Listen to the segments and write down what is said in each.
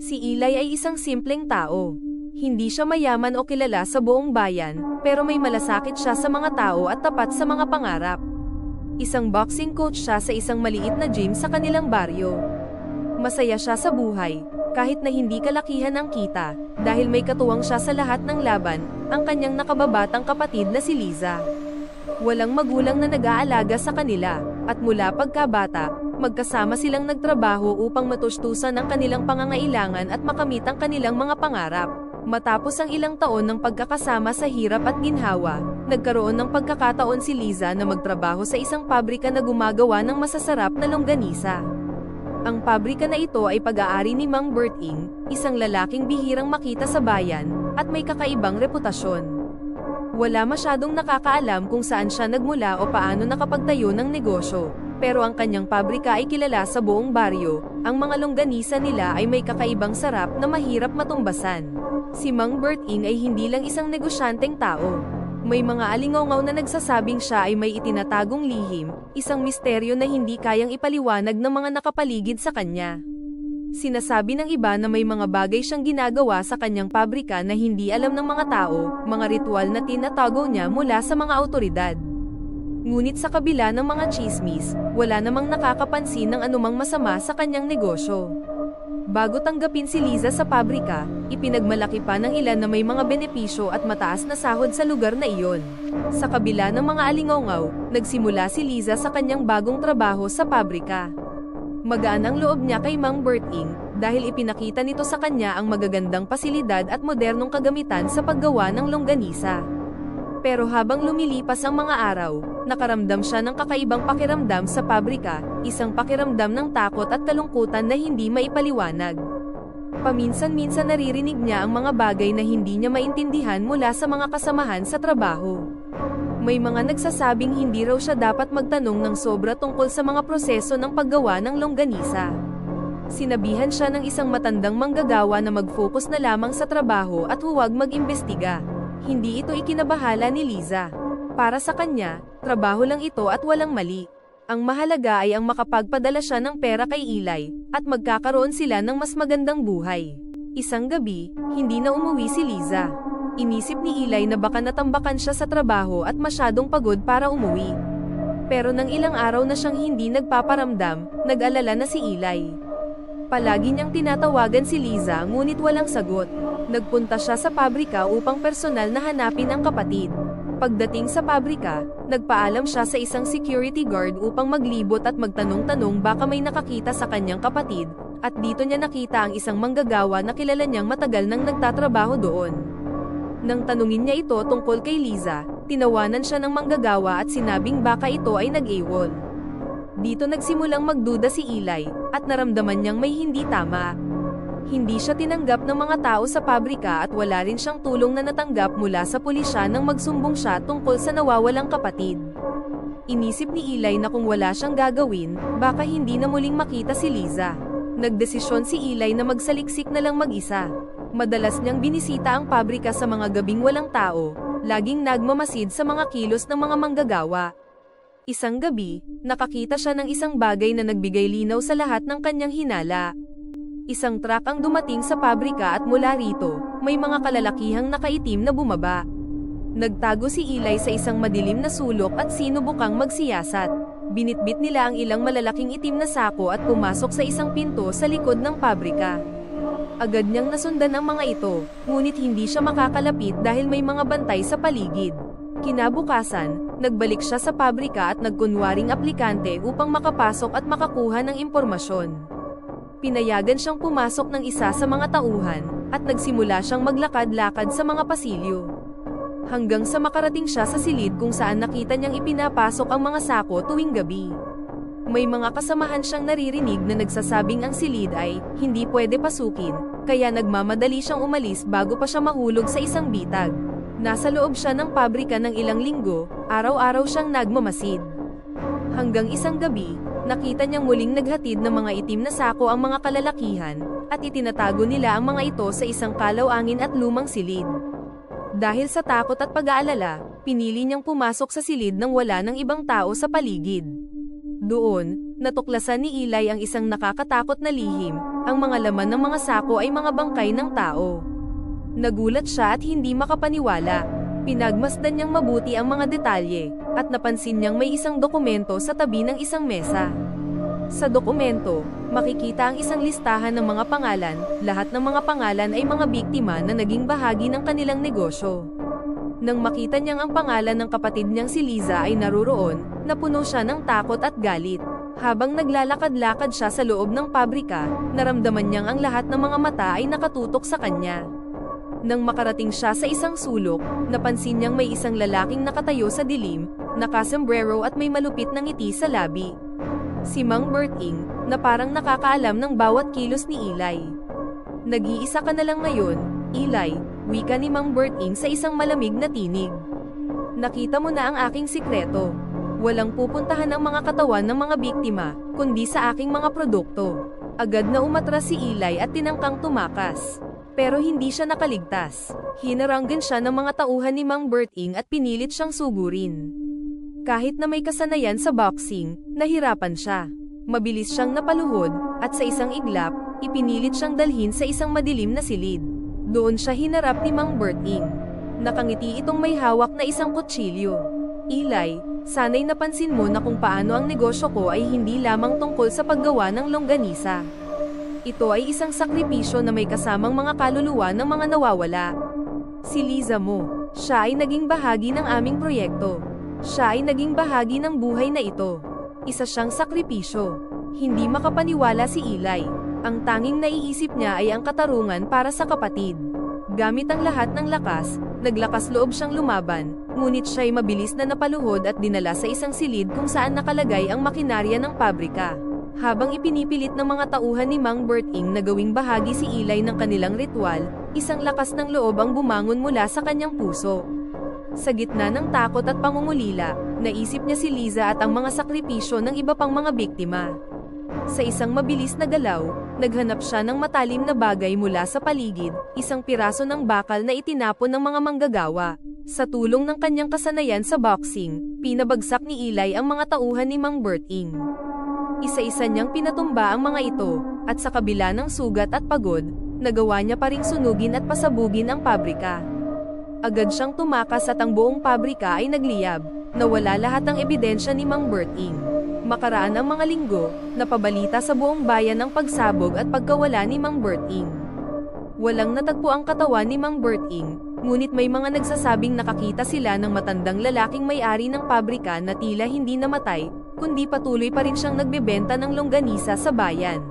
Si Eli ay isang simpleng tao. Hindi siya mayaman o kilala sa buong bayan, pero may malasakit siya sa mga tao at tapat sa mga pangarap. Isang boxing coach siya sa isang maliit na gym sa kanilang baryo. Masaya siya sa buhay, kahit na hindi kalakihan ang kita, dahil may katuwang siya sa lahat ng laban, ang kanyang nakababatang kapatid na si Liza. Walang magulang na nag-aalaga sa kanila, at mula pagkabata, magkasama silang nagtrabaho upang matustusan ang kanilang pangangailangan at makamit ang kanilang mga pangarap. Matapos ang ilang taon ng pagkakasama sa hirap at ginhawa, nagkaroon ng pagkakataon si Liza na magtrabaho sa isang pabrika na gumagawa ng masasarap na longganisa. Ang pabrika na ito ay pag-aari ni Mang Bert Ing, isang lalaking bihirang makita sa bayan, at may kakaibang reputasyon. Wala masyadong nakakaalam kung saan siya nagmula o paano nakapagtayo ng negosyo, pero ang kanyang pabrika ay kilala sa buong baryo. Ang mga longganisa nila ay may kakaibang sarap na mahirap matumbasan. Si Mang Bert Ing ay hindi lang isang negosyanteng tao. May mga alingaungaw na nagsasabing siya ay may itinatagong lihim, isang misteryo na hindi kayang ipaliwanag ng mga nakapaligid sa kanya. Sinasabi ng iba na may mga bagay siyang ginagawa sa kanyang pabrika na hindi alam ng mga tao, mga ritual na tinatago niya mula sa mga awtoridad. Ngunit sa kabila ng mga tsismis, wala namang nakakapansin ng anumang masama sa kanyang negosyo. Bago tanggapin si Liza sa pabrika, ipinagmalaki pa ng ilan na may mga benepisyo at mataas na sahod sa lugar na iyon. Sa kabila ng mga alingaungaw, nagsimula si Liza sa kanyang bagong trabaho sa pabrika. Magaan ang loob niya kay Mang Bert Ing, dahil ipinakita nito sa kanya ang magagandang pasilidad at modernong kagamitan sa paggawa ng longganisa. Pero habang lumilipas ang mga araw, nakaramdam siya ng kakaibang pakiramdam sa pabrika, isang pakiramdam ng takot at kalungkutan na hindi maipaliwanag. Paminsan-minsan naririnig niya ang mga bagay na hindi niya maintindihan mula sa mga kasamahan sa trabaho. May mga nagsasabing hindi raw siya dapat magtanong ng sobra tungkol sa mga proseso ng paggawa ng longganisa. Sinabihan siya ng isang matandang manggagawa na mag-focus na lamang sa trabaho at huwag mag-imbestiga. Hindi ito ikinabahala ni Liza. Para sa kanya, trabaho lang ito at walang mali. Ang mahalaga ay ang makapagpadala siya ng pera kay Eli, at magkakaroon sila ng mas magandang buhay. Isang gabi, hindi na umuwi si Liza. Inisip ni Eli na baka natambakan siya sa trabaho at masyadong pagod para umuwi. Pero nang ilang araw na siyang hindi nagpaparamdam, nag-alala na si Eli. Palagi niyang tinatawagan si Liza ngunit walang sagot. Nagpunta siya sa pabrika upang personal na hanapin ang kapatid. Pagdating sa pabrika, nagpaalam siya sa isang security guard upang maglibot at magtanong-tanong baka may nakakita sa kanyang kapatid, at dito niya nakita ang isang manggagawa na kilala niyang matagal nang nagtatrabaho doon. Nang tanungin niya ito tungkol kay Liza, tinawanan siya ng manggagawa at sinabing baka ito ay nag-AWOL. Dito nagsimulang magduda si Eli, at naramdaman niyang may hindi tama. Hindi siya tinanggap ng mga tao sa pabrika at wala rin siyang tulong na natanggap mula sa pulisya nang magsumbong siya tungkol sa nawawalang kapatid. Inisip ni Eli na kung wala siyang gagawin, baka hindi na muling makita si Liza. Nagdesisyon si Eli na magsaliksik na lang mag-isa. Madalas niyang binisita ang pabrika sa mga gabing walang tao, laging nagmamasid sa mga kilos ng mga manggagawa. Isang gabi, nakakita siya ng isang bagay na nagbigay linaw sa lahat ng kanyang hinala. Isang truck ang dumating sa pabrika at mula rito, may mga kalalakihang nakaitim na bumaba. Nagtago si Eli sa isang madilim na sulok at sinubukang magsiyasat. Binitbit nila ang ilang malalaking itim na sako at pumasok sa isang pinto sa likod ng pabrika. Agad niyang nasundan ang mga ito, ngunit hindi siya makakalapit dahil may mga bantay sa paligid. Kinabukasan, nagbalik siya sa pabrika at nagkunwaring aplikante upang makapasok at makakuha ng impormasyon. Pinayagan siyang pumasok ng isa sa mga tauhan, at nagsimula siyang maglakad-lakad sa mga pasilyo. Hanggang sa makarating siya sa silid kung saan nakita niyang ipinapasok ang mga sako tuwing gabi. May mga kasamahan siyang naririnig na nagsasabing ang silid ay hindi pwede pasukin, kaya nagmamadali siyang umalis bago pa siya mahulog sa isang bitag. Nasa loob siya ng pabrika ng ilang linggo, araw-araw siyang nagmamasid. Hanggang isang gabi, nakita niyang muling naghatid ng mga itim na sako ang mga kalalakihan, at itinatago nila ang mga ito sa isang kalaw-angin at lumang silid. Dahil sa takot at pag-aalala, pinili niyang pumasok sa silid nang wala ng ibang tao sa paligid. Doon, Natuklasan ni Eli ang isang nakakatakot na lihim, ang mga laman ng mga sako ay mga bangkay ng tao. Nagulat siya at hindi makapaniwala. Pinagmasdan niyang mabuti ang mga detalye, at napansin niyang may isang dokumento sa tabi ng isang mesa. Sa dokumento, makikita ang isang listahan ng mga pangalan, lahat ng mga pangalan ay mga biktima na naging bahagi ng kanilang negosyo. Nang makita niyang ang pangalan ng kapatid niyang si Liza ay naruroon, napuno siya ng takot at galit. Habang naglalakad-lakad siya sa loob ng pabrika, naramdaman niyang ang lahat ng mga mata ay nakatutok sa kanya. Nang makarating siya sa isang sulok, napansin niyang may isang lalaking nakatayo sa dilim, nakasombrero at may malupit na ngiti sa labi. Si Mang Berting, na parang nakakaalam ng bawat kilos ni Eli. "Nag-iisa ka na lang ngayon, Eli," wika ni Mang Berting sa isang malamig na tinig. "Nakita mo na ang aking sikreto. Walang pupuntahan ang mga katawan ng mga biktima, kundi sa aking mga produkto." Agad na umatras si Eli at tinangkang tumakas. Pero hindi siya nakaligtas. Hinaranggan siya ng mga tauhan ni Mang Berting at pinilit siyang sugurin. Kahit na may kasanayan sa boxing, nahirapan siya. Mabilis siyang napaluhod, at sa isang iglap, ipinilit siyang dalhin sa isang madilim na silid. Doon siya hinarap ni Mang Berting. Nakangiti itong may hawak na isang kutsilyo. "Eli, sana'y napansin mo na kung paano ang negosyo ko ay hindi lamang tungkol sa paggawa ng longganisa. Ito ay isang sakripisyo na may kasamang mga kaluluwa ng mga nawawala. Si Liza mo, siya ay naging bahagi ng aming proyekto. Siya ay naging bahagi ng buhay na ito. Isa siyang sakripisyo." Hindi makapaniwala si Eli. Ang tanging naiisip niya ay ang katarungan para sa kapatid. Gamit ang lahat ng lakas, naglakas loob siyang lumaban, ngunit siya ay mabilis na napaluhod at dinala sa isang silid kung saan nakalagay ang makinarya ng pabrika. Habang ipinipilit ng mga tauhan ni Mang Berting na gawing bahagi si Eli ng kanilang ritual, isang lakas ng loob ang bumangon mula sa kanyang puso. Sa gitna ng takot at pangungulila, naisip niya si Liza at ang mga sakripisyo ng iba pang mga biktima. Sa isang mabilis na galaw, naghanap siya ng matalim na bagay mula sa paligid, isang piraso ng bakal na itinapon ng mga manggagawa. Sa tulong ng kanyang kasanayan sa boxing, pinabagsak ni Eli ang mga tauhan ni Mang Berting. Isa-isa niyang pinatumba ang mga ito, at sa kabila ng sugat at pagod, nagawa niya pa ring sunugin at pasabugin ang pabrika. Agad siyang tumakas at ang buong pabrika ay nagliyab, nawala lahat ng ebidensya ni Mang Berting. Makaraan ang mga linggo, napabalita sa buong bayan ang pagsabog at pagkawala ni Mang Berting. Walang natagpo ang katawan ni Mang Berting, ngunit may mga nagsasabing nakakita sila ng matandang lalaking may-ari ng pabrika na tila hindi namatay, kundi patuloy pa rin siyang nagbebenta ng longganisa sa bayan.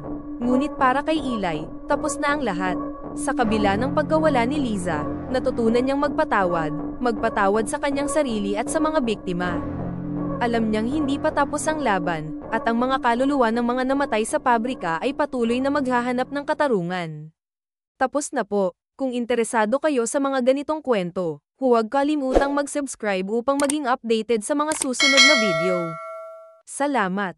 Ngunit para kay Eli, tapos na ang lahat. Sa kabila ng pagkawala ni Liza, natutunan niyang magpatawad sa kanyang sarili at sa mga biktima. Alam niyang hindi pa tapos ang laban, at ang mga kaluluwa ng mga namatay sa pabrika ay patuloy na maghahanap ng katarungan. Tapos na po. Kung interesado kayo sa mga ganitong kwento, huwag kalimutang mag-subscribe upang maging updated sa mga susunod na video. Salamat!